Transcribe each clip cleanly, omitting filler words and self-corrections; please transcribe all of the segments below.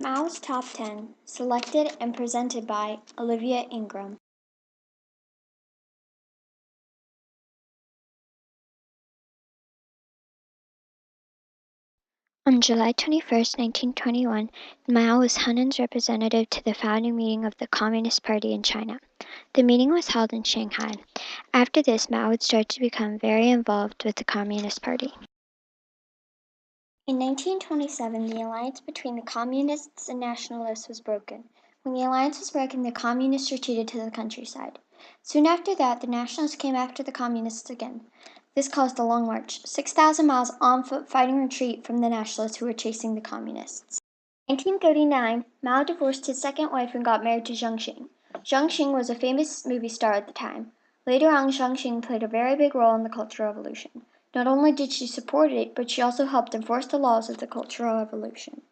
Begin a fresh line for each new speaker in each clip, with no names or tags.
Mao's Top 10, selected and presented by Olivia Ingram. On July 21, 1921, Mao was Hunan's representative to the founding meeting of the Communist Party in China. The meeting was held in Shanghai. After this, Mao would start to become very involved with the Communist Party. In 1927, the alliance between the Communists and Nationalists was broken. When the alliance was broken, the Communists retreated to the countryside. Soon after that, the Nationalists came after the Communists again. This caused a long march, 6,000 miles on foot fighting retreat from the Nationalists who were chasing the Communists. In 1939, Mao divorced his second wife and got married to Jiang Xing. Jiang Xing was a famous movie star at the time. Later on, Jiang Xing played a very big role in the Cultural Revolution. Not only did she support it, but she also helped enforce the laws of the Cultural Revolution.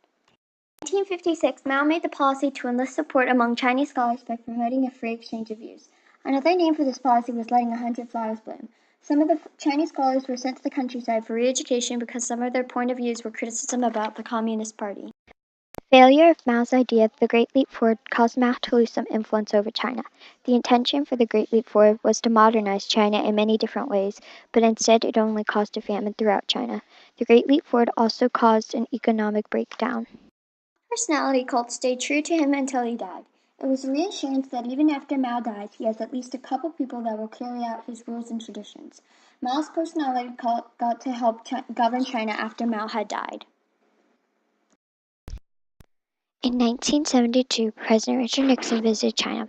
In 1956, Mao made the policy to enlist support among Chinese scholars by promoting a free exchange of views. Another name for this policy was letting 100 flowers bloom. Some of the Chinese scholars were sent to the countryside for re-education because some of their point of views were criticism about the Communist Party. The failure of Mao's idea of the Great Leap Forward caused Mao to lose some influence over China. The intention for the Great Leap Forward was to modernize China in many different ways, but instead it only caused a famine throughout China. The Great Leap Forward also caused an economic breakdown. His personality cult stayed true to him until he died. It was a reassurance that even after Mao dies, he has at least a couple people that will carry out his rules and traditions. Mao's personality cult got to help govern China after Mao had died. In 1972, President Richard Nixon visited China.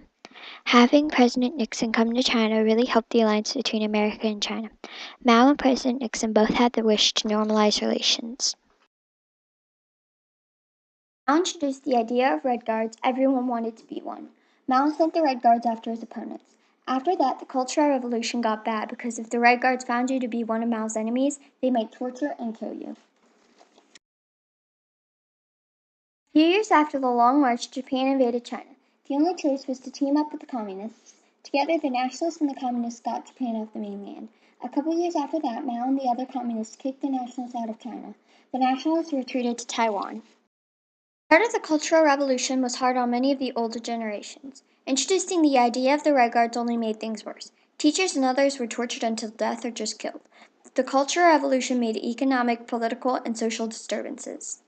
Having President Nixon come to China really helped the alliance between America and China. Mao and President Nixon both had the wish to normalize relations. Mao introduced the idea of Red Guards. Everyone wanted to be one. Mao sent the Red Guards after his opponents. After that, the Cultural Revolution got bad because if the Red Guards found you to be one of Mao's enemies, they might torture and kill you. A few years after the Long March, Japan invaded China. The only choice was to team up with the Communists. Together, the Nationalists and the Communists got Japan off the mainland. A couple years after that, Mao and the other Communists kicked the Nationalists out of China. The Nationalists retreated to Taiwan. The start of the Cultural Revolution was hard on many of the older generations. Introducing the idea of the Red Guards only made things worse. Teachers and others were tortured until death or just killed. The Cultural Revolution made economic, political, and social disturbances.